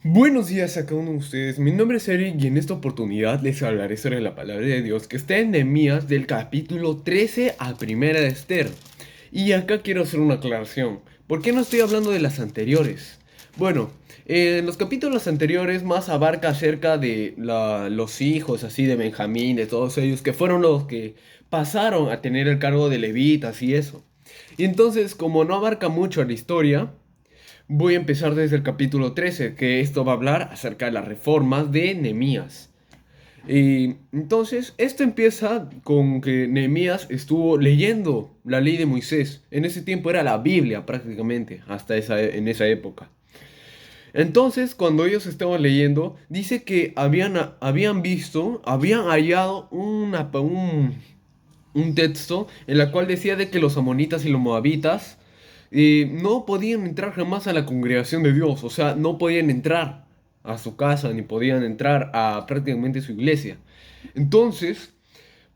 Buenos días a cada uno de ustedes, mi nombre es Eric y en esta oportunidad les hablaré sobre la palabra de Dios que está en Nehemías del capítulo 13 a Primera de Esther. Y acá quiero hacer una aclaración, ¿por qué no estoy hablando de las anteriores? Bueno, en los capítulos anteriores más abarca acerca de los hijos así de Benjamín, de todos ellos, que fueron los que pasaron a tener el cargo de levitas y eso. Y entonces, como no abarca mucho la historia, voy a empezar desde el capítulo 13, que esto va a hablar acerca de las reformas de Nehemías. Y entonces, esto empieza con que Nehemías estuvo leyendo la ley de Moisés. En ese tiempo era la Biblia prácticamente, en esa época. Entonces, cuando ellos estaban leyendo, dice que habían hallado un texto en la cual decía de que los amonitas y los moabitas no podían entrar jamás a la congregación de Dios, o sea, no podían entrar a su casa ni podían entrar a prácticamente su iglesia. Entonces,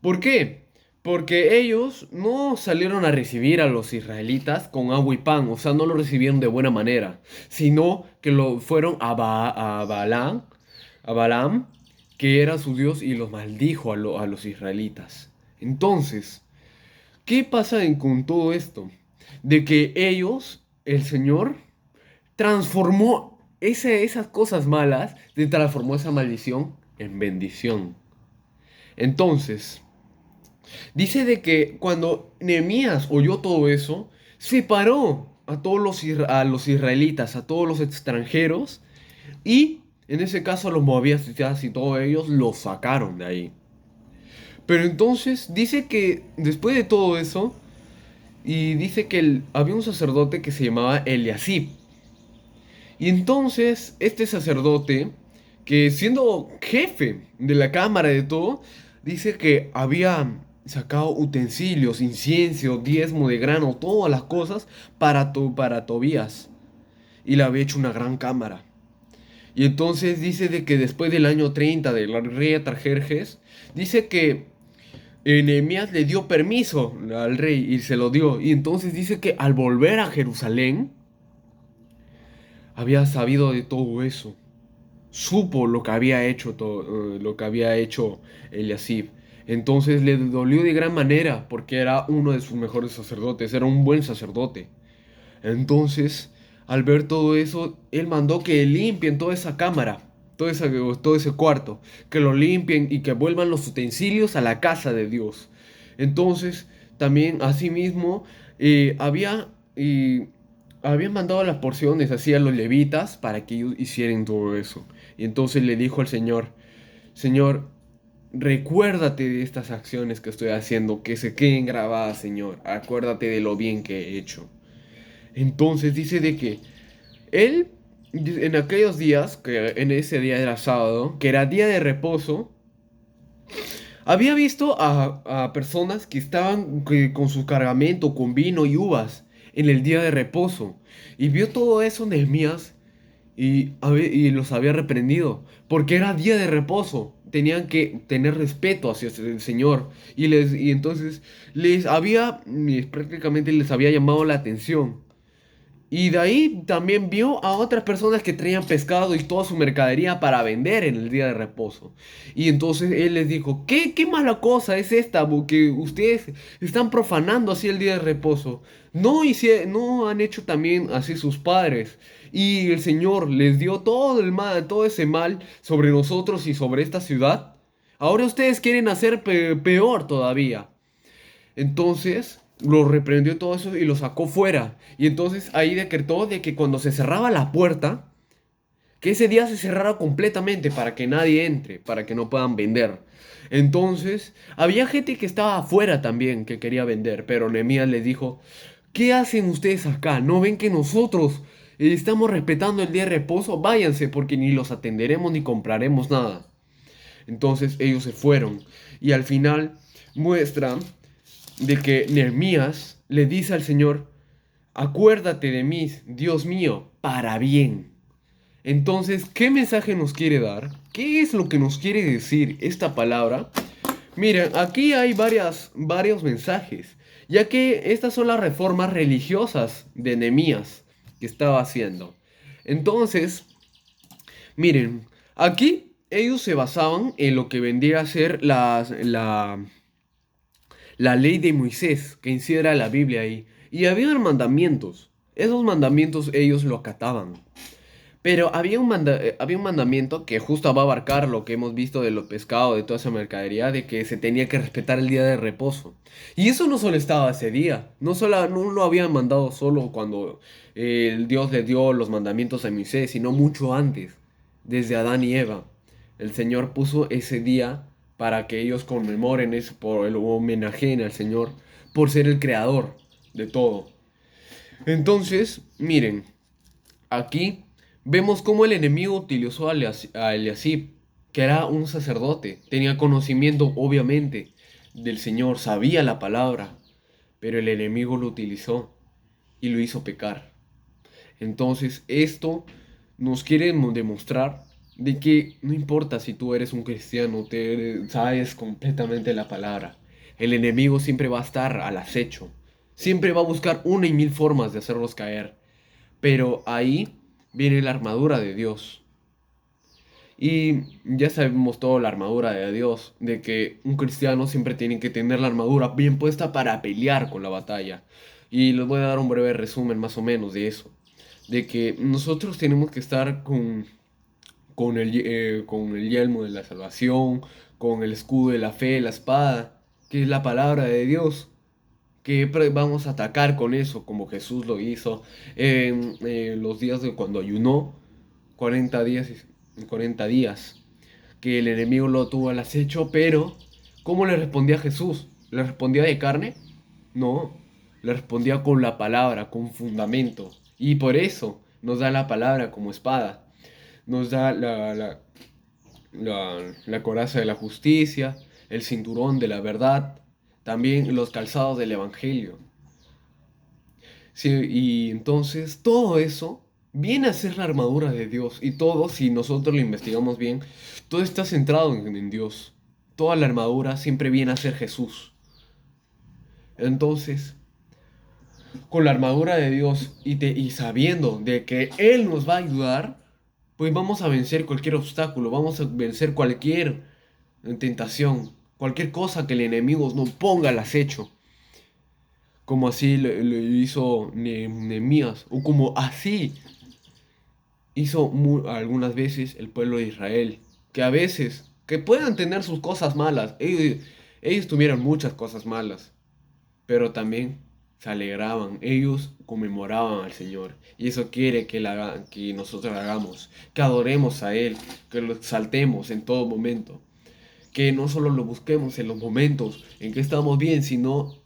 ¿por qué? Porque ellos no salieron a recibir a los israelitas con agua y pan, o sea, no lo recibieron de buena manera, sino que lo fueron a Balaam, que era su Dios, y los maldijo a los israelitas. Entonces, ¿qué pasa con todo esto? De que ellos, el Señor, transformó esas cosas malas, transformó esa maldición en bendición. Entonces, dice de que cuando Nehemías oyó todo eso, separó a todos a los israelitas, a todos los extranjeros, y en ese caso a los moabitas y todos ellos los sacaron de ahí. Pero entonces dice que después de todo eso, y dice que había un sacerdote que se llamaba Eliasib. Y entonces este sacerdote, que siendo jefe de la cámara de todo, dice que había sacado utensilios, incienso, diezmo de grano, todas las cosas para Tobías. Y le había hecho una gran cámara. Y entonces dice de que después del año 30 del rey Atarjerjes, dice que Nehemías le dio permiso al rey y se lo dio. Y entonces dice que al volver a Jerusalén, había sabido de todo eso. Supo lo que había hecho, lo que había hecho Eliasib. Entonces le dolió de gran manera porque era uno de sus mejores sacerdotes, era un buen sacerdote. Entonces, al ver todo eso, él mandó que limpien toda esa cámara, todo ese cuarto, que lo limpien y que vuelvan los utensilios a la casa de Dios. Entonces, también asimismo, eh, había, eh, habían mandado las porciones así a los levitas para que ellos hicieran todo eso. Y entonces le dijo al Señor, Señor, recuérdate de estas acciones que estoy haciendo, que se queden grabadas, Señor. Acuérdate de lo bien que he hecho. Entonces dice de que él, en aquellos días, que en ese día era sábado, que era día de reposo, había visto a personas que estaban con su cargamento, con vino y uvas, en el día de reposo. Y vio todo eso Nehemías y los había reprendido, porque era día de reposo. Tenían que tener respeto hacia el Señor. Y entonces prácticamente les había llamado la atención. Y de ahí también vio a otras personas que traían pescado y toda su mercadería para vender en el día de reposo. Y entonces él les dijo, ¿qué mala cosa es esta? Que ustedes están profanando así el día de reposo. No han hecho también así sus padres. Y el Señor les dio todo el mal, todo ese mal sobre nosotros y sobre esta ciudad. Ahora ustedes quieren hacer peor todavía. Entonces lo reprendió todo eso y lo sacó fuera. Y entonces ahí decretó de que cuando se cerraba la puerta, que ese día se cerrara completamente para que nadie entre, para que no puedan vender. Entonces, había gente que estaba afuera también que quería vender, pero Nehemías les dijo, ¿qué hacen ustedes acá? ¿No ven que nosotros estamos respetando el día de reposo? Váyanse porque ni los atenderemos ni compraremos nada. Entonces ellos se fueron y al final muestra de que Nehemías le dice al Señor, acuérdate de mí, Dios mío, para bien. Entonces, ¿qué mensaje nos quiere dar? ¿Qué es lo que nos quiere decir esta palabra? Miren, aquí hay varios mensajes, ya que estas son las reformas religiosas de Nehemías que estaba haciendo. Entonces, Miren, aquí ellos se basaban en lo que vendría a ser la ley de Moisés, que en sí era la Biblia ahí. Y había mandamientos. Esos mandamientos ellos lo acataban. Pero había un mandamiento que justo va a abarcar lo que hemos visto de los pescados, de toda esa mercadería, de que se tenía que respetar el día de reposo. Y eso no solo estaba ese día, no lo habían mandado solo cuando el Dios le dio los mandamientos a Moisés, sino mucho antes, desde Adán y Eva. El Señor puso ese día para que ellos conmemoren eso, por el homenaje al Señor, por ser el creador de todo. Entonces, miren. Aquí vemos cómo el enemigo utilizó a Eliasib, que era un sacerdote, tenía conocimiento obviamente del Señor, sabía la palabra, pero el enemigo lo utilizó y lo hizo pecar. Entonces esto nos quiere demostrar de que no importa si tú eres un cristiano, sabes completamente la palabra, el enemigo siempre va a estar al acecho, siempre va a buscar una y mil formas de hacerlos caer. Pero ahí viene la armadura de Dios. Y ya sabemos toda la armadura de Dios, de que un cristiano siempre tiene que tener la armadura bien puesta para pelear con la batalla. Y les voy a dar un breve resumen más o menos de eso. De que nosotros tenemos que estar con el yelmo de la salvación, con el escudo de la fe, la espada, que es la palabra de Dios que vamos a atacar con eso, como Jesús lo hizo en los días de cuando ayunó, 40 días, 40 días, que el enemigo lo tuvo al acecho, pero ¿cómo le respondía Jesús? ¿Le respondía de carne? No, le respondía con la palabra, con fundamento, y por eso nos da la palabra como espada, nos da la coraza de la justicia, el cinturón de la verdad, también los calzados del Evangelio. Sí, y entonces todo eso viene a ser la armadura de Dios. Y todo, si nosotros lo investigamos bien, todo está centrado en Dios. Toda la armadura siempre viene a ser Jesús. Entonces, con la armadura de Dios y sabiendo de que Él nos va a ayudar, pues vamos a vencer cualquier obstáculo, vamos a vencer cualquier tentación, cualquier cosa que el enemigo nos ponga al acecho. Como así lo hizo Nehemías, o como así hizo algunas veces el pueblo de Israel, que a veces, que puedan tener sus cosas malas, ellos tuvieron muchas cosas malas, pero también se alegraban, ellos conmemoraban al Señor, y eso quiere que nosotros hagamos, que adoremos a Él, que lo exaltemos en todo momento, que no solo lo busquemos en los momentos en que estamos bien, sino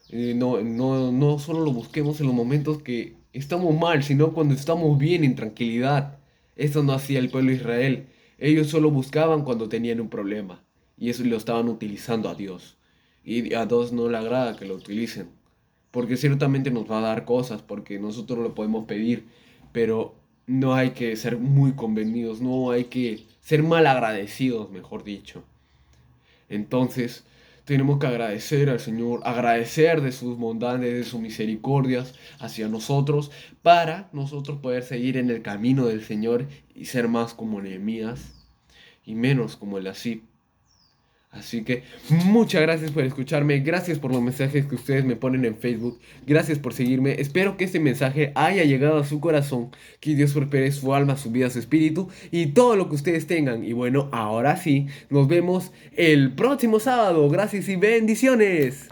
no solo lo busquemos en los momentos que estamos mal, sino cuando estamos bien, en tranquilidad. Esto no hacía el pueblo de Israel. Ellos solo buscaban cuando tenían un problema. Y eso lo estaban utilizando a Dios. Y a Dios no le agrada que lo utilicen. Porque ciertamente nos va a dar cosas, porque nosotros lo podemos pedir. Pero no hay que ser muy convenidos, no hay que ser mal agradecidos, mejor dicho. Entonces, tenemos que agradecer al Señor, agradecer de sus bondades, de sus misericordias hacia nosotros, para nosotros poder seguir en el camino del Señor y ser más como Nehemías y menos como el Así. Así que muchas gracias por escucharme, gracias por los mensajes que ustedes me ponen en Facebook, gracias por seguirme, espero que este mensaje haya llegado a su corazón, que Dios prospere su alma, su vida, su espíritu y todo lo que ustedes tengan. Y bueno, ahora sí, nos vemos el próximo sábado, gracias y bendiciones.